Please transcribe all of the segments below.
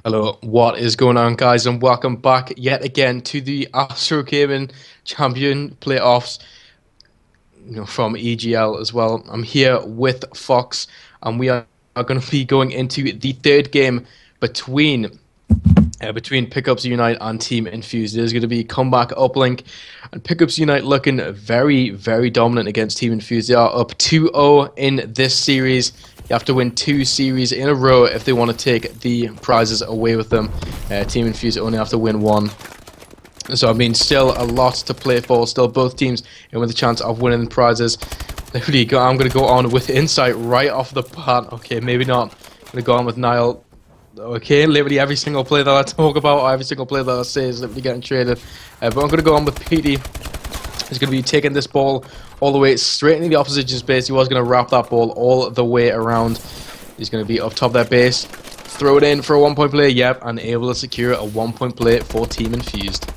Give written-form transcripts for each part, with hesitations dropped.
Hello, what is going on, guys, and welcome back yet again to the ASTRO Gaming Champion Playoffs, from EGL as well. I'm here with Fox, and we are going to be going into the third game between Pickups Unite and Team Infused. There's going to be comeback uplink, and Pickups Unite looking very, very dominant against Team Infused. They are up 2-0 in this series. You have to win 2 series in a row if they want to take the prizes away with them. Team Infused only have to win 1. So, I mean, still a lot to play for. Still both teams in with a chance of winning the prizes. I'm going to go on with Insight right off the bat. Okay, maybe not. I'm going to go on with Niall. Okay, literally every single play that I talk about, or every single play that I say is literally getting traded. But I'm going to go on with PD. He's going to be taking this ball all the way straight into the opposition's base. He was going to wrap that ball all the way around. He's going to be up top of their base. Throw it in for a 1-point play. Yep, and able to secure a 1-point play for Team Infused.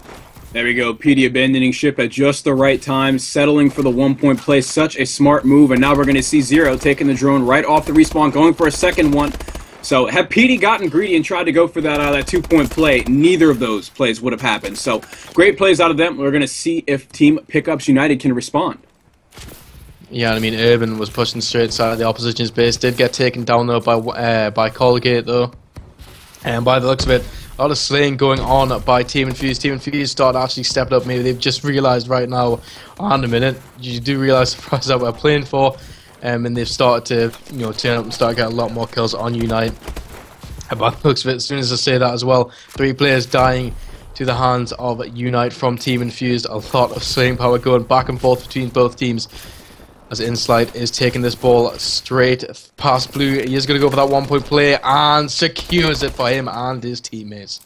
There we go, PD abandoning ship at just the right time, settling for the 1-point play. Such a smart move, and now we're going to see Zero taking the drone right off the respawn, going for a second one. So, had PD gotten greedy and tried to go for that 2-point play, neither of those plays would have happened. So, great plays out of them. We're going to see if Team Pickups United can respond. Yeah, I mean, Urban was pushing straight inside the opposition's base. Did get taken down, though, by Colgate, though. And by the looks of it, a lot of slaying going on by Team Infused. Team Infused started actually stepping up. Maybe they've just realised right now, on a minute, you do realise the prize that we're playing for. And they've started to, turn up and start getting a lot more kills on Unite. And by the looks of it, as soon as I say that as well, 3 players dying to the hands of Unite from Team Infused. A lot of slaying power going back and forth between both teams. As Insight is taking this ball straight past Blue. He is going to go for that 1-point play and secures it for him and his teammates.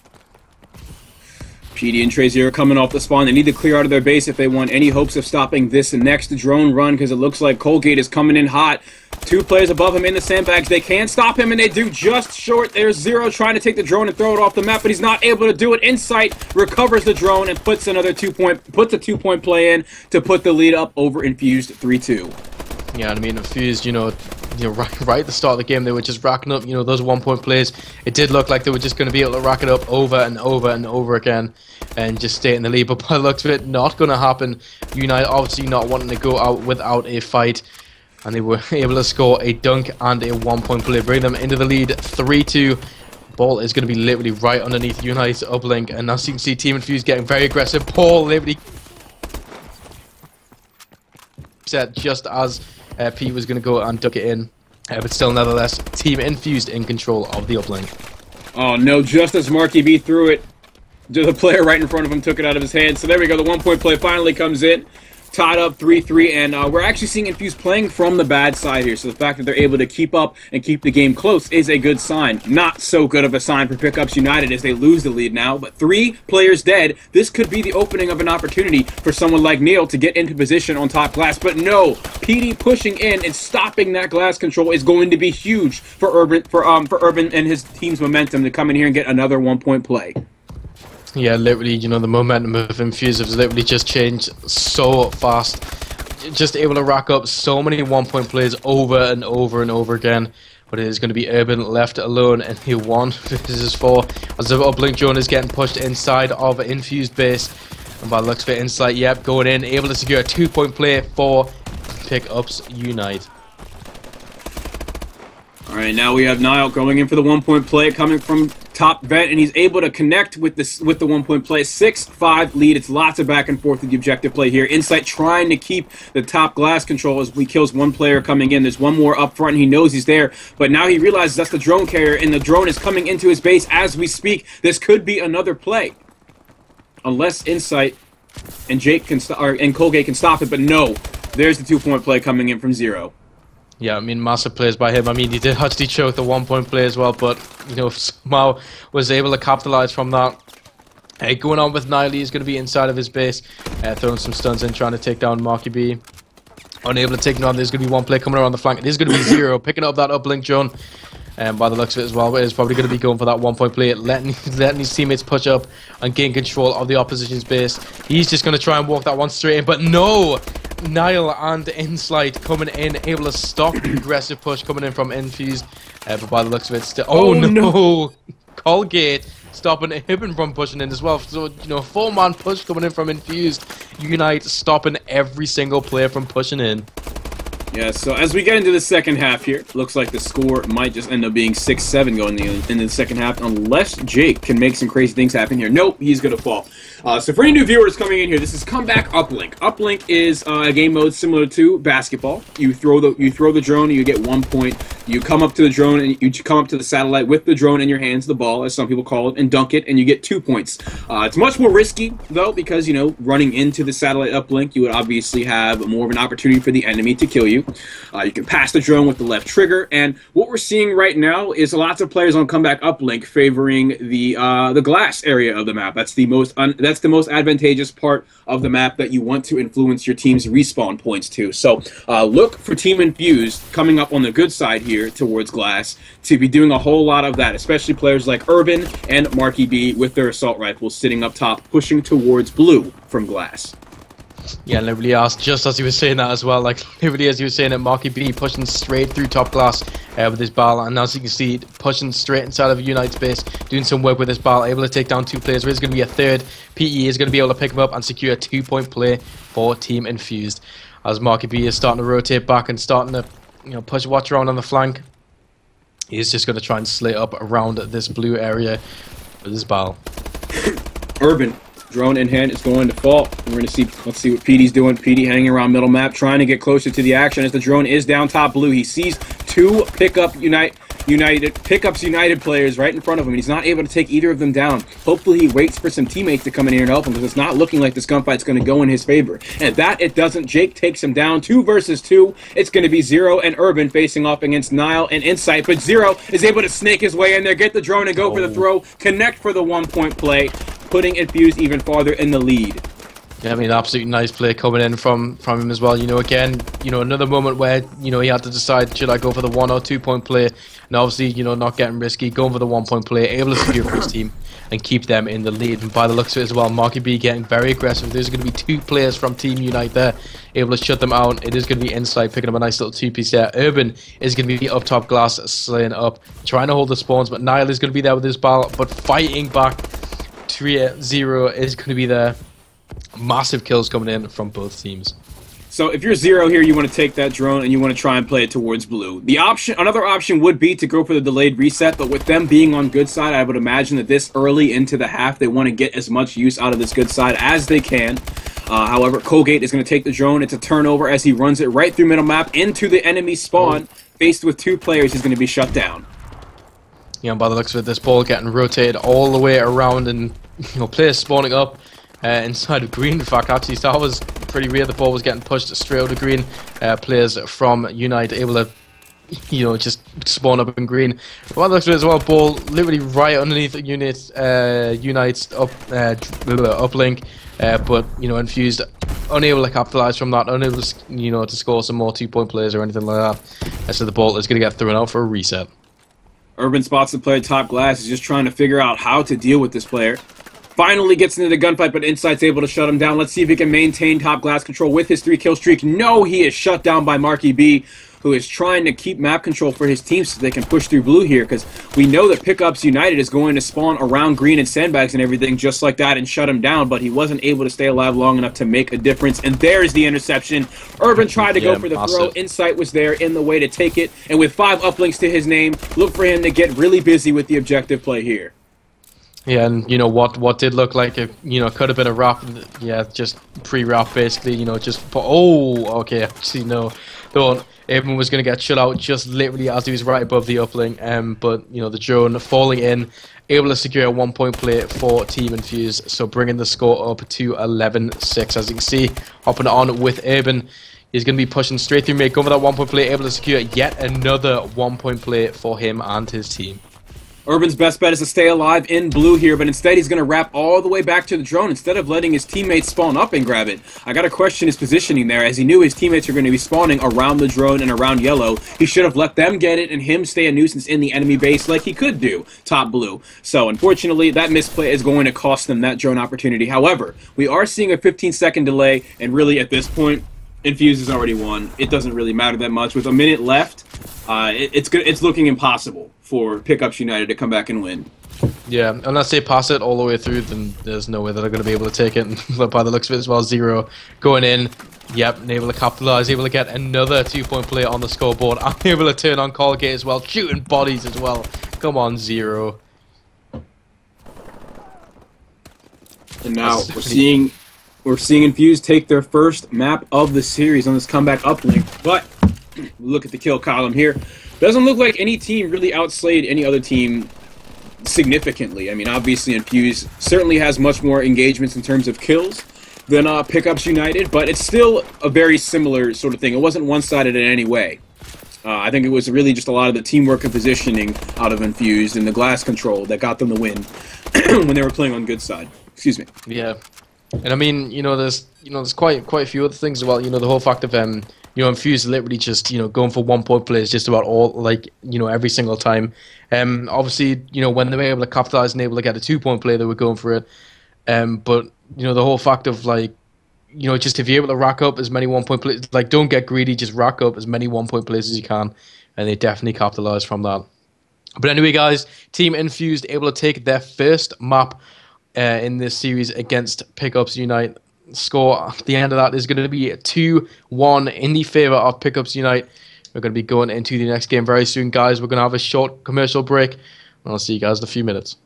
PD and Trazier are coming off the spawn. They need to clear out of their base if they want any hopes of stopping this next drone run, because it looks like Colgate is coming in hot. 2 players above him in the sandbags. They can stop him, and they do just short. There's Zero trying to take the drone and throw it off the map, but he's not able to do it. Insight recovers the drone and puts another 2-point play in to put the lead up over Infused 3-2. Yeah, I mean, Infused, right at the start of the game, they were just racking up, those 1-point plays. It did look like they were just going to be able to rack it up over and over and over again and just stay in the lead. But by the looks of it, not going to happen. Unite obviously not wanting to go out without a fight. And they were able to score a dunk and a 1-point play, bring them into the lead 3-2. Ball is going to be literally right underneath Unite's uplink. And as you can see, Team Infused getting very aggressive. Ball literally set just as P was going to go and duck it in. But still, nevertheless, Team Infused in control of the uplink. Oh no, just as Marky B threw it, the player right in front of him took it out of his hand. So there we go, the 1-point play finally comes in. Tied up 3-3, and we're actually seeing Infused playing from the bad side here. So the fact that they're able to keep up and keep the game close is a good sign. Not so good of a sign for Pickups United as they lose the lead now. But 3 players dead. This could be the opening of an opportunity for someone like Neil to get into position on top glass. But no, PD pushing in and stopping that glass control is going to be huge for Urban and his team's momentum to come in here and get another 1-point play. Yeah, literally, the momentum of Infused has literally just changed so fast. Just able to rack up so many 1-point plays over and over and over again. But it is going to be Urban left alone in the 1 versus 4. As the uplink drone is getting pushed inside of Infused base. And by the looks of it, Insight, yep, going in, able to secure a 2-point play for Pickups Unite. Alright, now we have Niall going in for the 1-point play, coming from top vent, and he's able to connect with the 1-point play. 6-5 lead. It's lots of back and forth with the objective play here. Insight trying to keep the top glass control as he kills 1 player coming in. There's 1 more up front, and he knows he's there, but now he realizes that's the drone carrier, and the drone is coming into his base as we speak. This could be another play, unless Insight and Colgate can stop it. But no, there's the 2-point play coming in from Zero. Yeah, I mean, massive plays by him. I mean, he did actually choke the 1-point play as well, but, somehow was able to capitalize from that. Going on with Niley, he's going to be inside of his base, throwing some stuns in, trying to take down Marky B. Unable to take him down. There's going to be 1 play coming around the flank. There's going to be Zero, picking up that uplink drone. By the looks of it as well, but he's probably going to be going for that 1-point play, letting his teammates push up and gain control of the opposition's base. He's just going to try and walk that one straight in, but no! Niall and Insight coming in, able to stop the aggressive push coming in from Infused. But by the looks of it, still... Oh no! Colgate stopping Hibben from pushing in as well. So, you know, 4-man push coming in from Infused. Unite stopping every single player from pushing in. Yeah, so as we get into the second half here, looks like the score might just end up being 6-7 going into the second half, unless Jake can make some crazy things happen here. Nope, he's going to fall. So for any new viewers coming in here, this is Comeback Uplink. Uplink is a game mode similar to basketball. You throw the drone and you get 1 point. You come up to the drone and you come up to the satellite with the drone in your hands, the ball, as some people call it, and dunk it, and you get 2 points. It's much more risky, though, because, you know, running into the satellite uplink, you would obviously have more of an opportunity for the enemy to kill you. You can pass the drone with the left trigger, and what we're seeing right now is lots of players on Comeback Uplink favoring the glass area of the map. That's the most advantageous part of the map that you want to influence your team's respawn points to. So look for Team Infused coming up on the good side here towards glass to be doing a whole lot of that, especially players like Urban and Marky B with their assault rifles sitting up top, pushing towards blue from glass. Yeah, literally asked just as he was saying that as well. Like, literally as he was saying it, Marky B pushing straight through top glass with his ball, and as you can see, pushing straight inside of Unite's base, doing some work with his ball, able to take down 2 players. There's going to be a third. PE is going to be able to pick him up and secure a 2-point play for Team Infused. As Marky B is starting to rotate back and starting to, you know, push watch around on the flank. He's just going to try and slate up around this blue area with his ball. Urban, drone in hand, is going to fall. We're going to see, let's see what PD's doing. PD hanging around middle map, trying to get closer to the action as the drone is down top blue. He sees 2 pickups United players right in front of him, and he's not able to take either of them down. Hopefully he waits for some teammates to come in here and help him, because it's not looking like this gunfight's going to go in his favor. And that it doesn't. Jake takes him down. 2 versus 2. It's going to be Zero and Urban facing off against Nile and Insight, but Zero is able to snake his way in there, get the drone and go for the throw, connect for the 1-point play, putting Infused even farther in the lead. Yeah, I mean, absolutely nice play coming in from him as well. You know, again, you know, another moment where, you know, he had to decide, should I go for the 1 or 2-point play? And obviously, you know, not getting risky, going for the 1-point play, able to secure for his team and keep them in the lead. And by the looks of it as well, Marky B getting very aggressive. There's going to be 2 players from Team Unite there, able to shut them out. It is going to be Insight picking up a nice little 2-piece there. Urban is going to be up top glass, slaying up, trying to hold the spawns, but Nile is going to be there with his ball, but fighting back. 3-0 is going to be there. Massive kills coming in from both teams. So if you're Zero here, you want to take that drone and you want to try and play it towards blue. Another option would be to go for the delayed reset, but with them being on good side, I would imagine that this early into the half, they want to get as much use out of this good side as they can. However, Colgate is going to take the drone. It's a turnover as he runs it right through middle map into the enemy spawn. Faced with 2 players, he's going to be shut down. You know, by the looks of it, this ball getting rotated all the way around, and, you know, players spawning up inside of green. In fact, actually, that was pretty weird. The ball was getting pushed straight out of green. Players from Unite able to, you know, just spawn up in green. But by the looks of it as well, ball literally right underneath Unite's uplink. But, you know, Infused unable to capitalize from that, unable to, you know, to score some more 2-point plays or anything like that. So the ball is going to get thrown out for a reset. Urban spots the player top glass. He's just trying to figure out how to deal with this player. Finally gets into the gunfight, but Insight's able to shut him down. Let's see if he can maintain top glass control with his 3-kill streak. No, he is shut down by Marky B, who is trying to keep map control for his team so they can push through blue here, because we know that Pickups United is going to spawn around green and sandbags and everything just like that and shut him down, but he wasn't able to stay alive long enough to make a difference, and there's the interception. Urban tried to go for the throw. Insight was there in the way to take it, and with 5 uplinks to his name, look for him to get really busy with the objective play here. Yeah, and you know what did look like it, you know, could have been a wrap. Yeah, just pre-wrap basically. You know, just okay. Actually, no, thought everyone was going to get shut out just literally as he was right above the uplink. But you know, the drone falling in, able to secure a 1-point play for Team Infused. So bringing the score up to 11-6. As you can see, hopping on with Urban. He's going to be pushing straight through mid, going for that 1-point play, able to secure yet another 1-point play for him and his team. Urban's best bet is to stay alive in blue here, but instead he's going to wrap all the way back to the drone instead of letting his teammates spawn up and grab it. I got to question his positioning there, as he knew his teammates were going to be spawning around the drone and around yellow. He should have let them get it and him stay a nuisance in the enemy base like he could do, top blue. So unfortunately, that misplay is going to cost them that drone opportunity. However, we are seeing a 15-second delay, and really at this point, Infused has already won. It doesn't really matter that much. With a minute left, it's looking impossible for Pickups United to come back and win. Yeah, unless they pass it all the way through, then there's no way that they're going to be able to take it. And by the looks of it as well, 0 going in. Yep, and able to capitalize, able to get another 2-point play on the scoreboard. I'm able to turn on Colgate as well, shooting bodies as well. Come on, 0. And now we're seeing Infused take their first map of the series on this comeback uplink. But look at the kill column here. Doesn't look like any team really outslayed any other team significantly. I mean, obviously Infused certainly has much more engagements in terms of kills than Pickups United, but it's still a very similar sort of thing. It wasn't one-sided in any way. I think it was really just a lot of the teamwork and positioning out of Infused and the glass control that got them the win when they were playing on good side. Excuse me. Yeah, and I mean, there's quite a few other things as well. The whole fact of Infused literally just going for 1-point plays just about all, like, every single time. Obviously, when they were able to capitalize and able to get a 2-point play, they were going for it. But the whole fact of, like, just if you're able to rack up as many 1-point plays, like, don't get greedy, just rack up as many 1-point plays as you can, and they definitely capitalized from that. But anyway, guys, Team Infused able to take their first map in this series against Pickups Unite. Score at the end of that is going to be 2-1 in the favor of Pickups Unite. We're going to be going into the next game very soon, guys. We're going to have a short commercial break, and I'll see you guys in a few minutes.